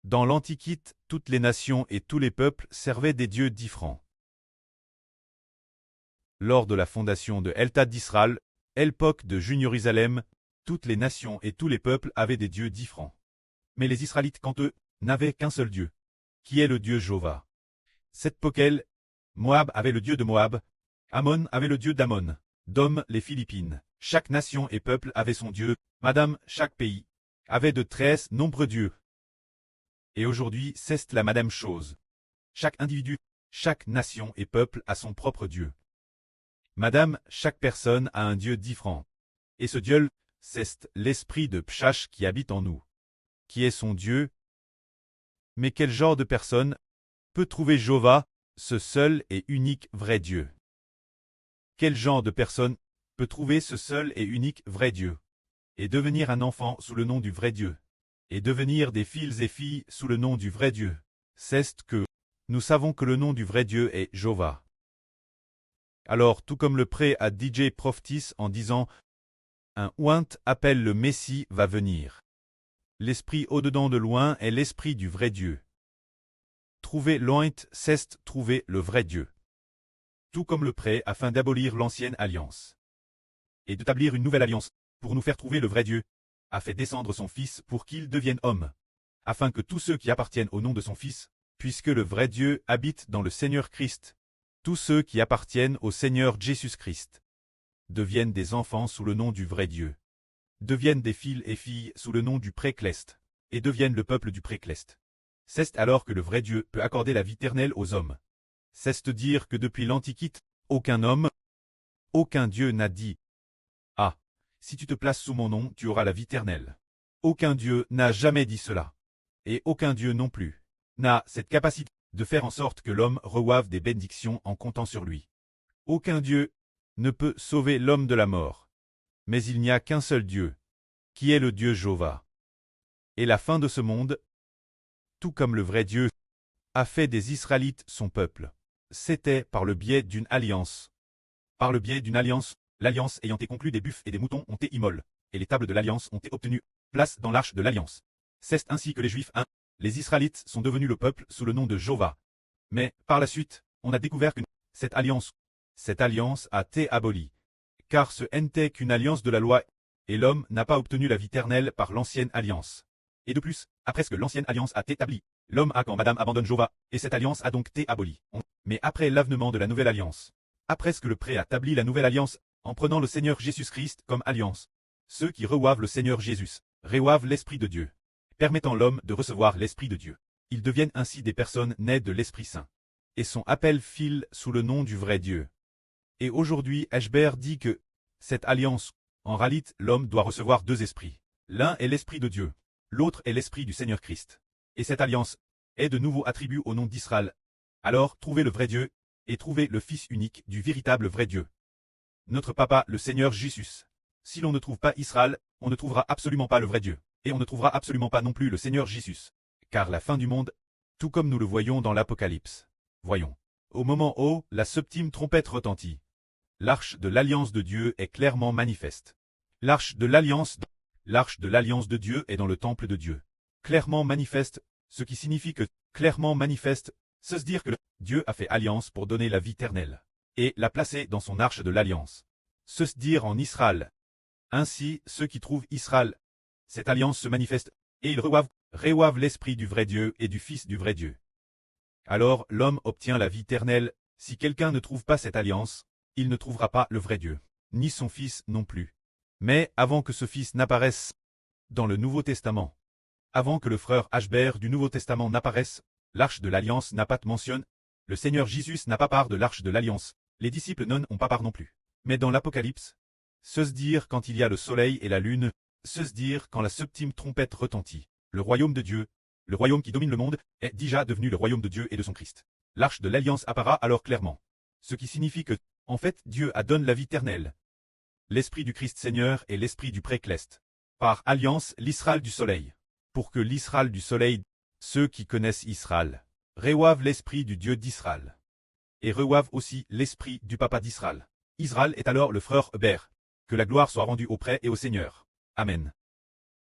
Dans l'Antiquité, toutes les nations et tous les peuples servaient des dieux différents. Lors de la fondation de l'État d'Israël, l'époque de Jérusalem, toutes les nations et tous les peuples avaient des dieux différents. Mais les Israélites, quant eux, n'avaient qu'un seul Dieu, qui est le Dieu Jéhovah. Cette époque, Moab avait le Dieu de Moab, Ammon avait le Dieu d'Ammon, Dom les Philippines. Chaque nation et peuple avait son Dieu, madame, chaque pays avait de très nombreux dieux. Et aujourd'hui, c'est la madame chose. Chaque individu, chaque nation et peuple a son propre Dieu. Madame, chaque personne a un Dieu différent. Et ce Dieu, c'est l'esprit de Pshach qui habite en nous. Qui est son Dieu? Mais quel genre de personne peut trouver Jéhovah, ce seul et unique vrai Dieu? Quel genre de personne peut trouver ce seul et unique vrai Dieu? Et devenir un enfant sous le nom du vrai Dieu? Et devenir des fils et filles sous le nom du vrai Dieu? C'est que nous savons que le nom du vrai Dieu est Jéhovah. Alors, tout comme le pré à DJ Prophétis en disant « Un oint appelle le Messie va venir ». L'esprit au-dedans de loin est l'esprit du vrai Dieu. Trouver l'oint, c'est trouver le vrai Dieu. Tout comme le pré afin d'abolir l'ancienne alliance. Et d'établir une nouvelle alliance, pour nous faire trouver le vrai Dieu, a fait descendre son Fils pour qu'il devienne homme, afin que tous ceux qui appartiennent au nom de son Fils, puisque le vrai Dieu habite dans le Seigneur Christ, tous ceux qui appartiennent au Seigneur Jésus-Christ, deviennent des enfants sous le nom du vrai Dieu, deviennent des fils et filles sous le nom du Précleste, et deviennent le peuple du Précleste. C'est alors que le vrai Dieu peut accorder la vie éternelle aux hommes. C'est dire que depuis l'Antiquité, aucun homme, aucun Dieu n'a dit « Ah, si tu te places sous mon nom, tu auras la vie éternelle. » Aucun Dieu n'a jamais dit cela. Et aucun Dieu non plus n'a cette capacité de faire en sorte que l'homme reçoive des bénédictions en comptant sur lui. Aucun Dieu ne peut sauver l'homme de la mort. Mais il n'y a qu'un seul Dieu, qui est le Dieu Jéhovah. Et la fin de ce monde, tout comme le vrai Dieu, a fait des Israélites son peuple. C'était par le biais d'une alliance. Par le biais d'une alliance, l'alliance ayant été conclue des buffles et des moutons ont été immoles, et les tables de l'alliance ont été obtenues, place dans l'arche de l'alliance. C'est ainsi que les Juifs, les Israélites sont devenus le peuple sous le nom de Jéhovah. Mais, par la suite, on a découvert que cette alliance a été abolie. Car ce n'était qu'une alliance de la loi, et l'homme n'a pas obtenu la vie éternelle par l'ancienne alliance. Et de plus, après que l'ancienne alliance a été établie, l'homme a quand madame abandonne Jéhovah, et cette alliance a donc été abolie. Mais après l'avènement de la nouvelle alliance, après que le pré a établi la nouvelle alliance, en prenant le Seigneur Jésus-Christ comme alliance, ceux qui reçoivent le Seigneur Jésus, reçoivent l'Esprit de Dieu, permettant l'homme de recevoir l'Esprit de Dieu. Ils deviennent ainsi des personnes nées de l'Esprit Saint, et sont appelés fils sous le nom du vrai Dieu. Et aujourd'hui, Hébert dit que cette alliance, en réalité, l'homme doit recevoir deux esprits. L'un est l'Esprit de Dieu, l'autre est l'Esprit du Seigneur Christ. Et cette alliance est de nouveau attribuée au nom d'Israël. Alors, trouvez le vrai Dieu, et trouvez le Fils unique du véritable vrai Dieu. Notre Papa, le Seigneur Jésus. Si l'on ne trouve pas Israël, on ne trouvera absolument pas le vrai Dieu, et on ne trouvera absolument pas non plus le Seigneur Jésus. Car la fin du monde, tout comme nous le voyons dans l'Apocalypse. Voyons. Au moment où la septième trompette retentit, l'arche de l'alliance de Dieu est clairement manifeste. L'arche de l'alliance de Dieu est dans le temple de Dieu. Clairement manifeste, ce qui signifie que, clairement manifeste, c'est se dire que Dieu a fait alliance pour donner la vie éternelle, et l'a placé dans son arche de l'alliance. C'est se dire en Israël. Ainsi, ceux qui trouvent Israël, cette alliance se manifeste, et ils reçoivent l'esprit du vrai Dieu et du Fils du vrai Dieu. Alors l'homme obtient la vie éternelle. Si quelqu'un ne trouve pas cette alliance, il ne trouvera pas le vrai Dieu, ni son Fils non plus. Mais avant que ce Fils n'apparaisse dans le Nouveau Testament, avant que le frère Hébert du Nouveau Testament n'apparaisse, l'arche de l'alliance n'a pas de mentionne, le Seigneur Jésus n'a pas part de l'arche de l'alliance, les disciples n'en ont pas part non plus. Mais dans l'Apocalypse, se dire quand il y a le soleil et la lune, se dire quand la septième trompette retentit, le royaume de Dieu, le royaume qui domine le monde, est déjà devenu le royaume de Dieu et de son Christ. L'arche de l'alliance apparaît alors clairement. Ce qui signifie que, en fait, Dieu a donné la vie éternelle. L'esprit du Christ Seigneur et l'esprit du Précleste. Par alliance, l'Israël du soleil. Pour que l'Israël du soleil, ceux qui connaissent Israël, reçoivent l'esprit du Dieu d'Israël. Et reçoivent aussi l'esprit du Papa d'Israël. Israël est alors le frère Hébert. Que la gloire soit rendue au prêtre et au Seigneur. Amen.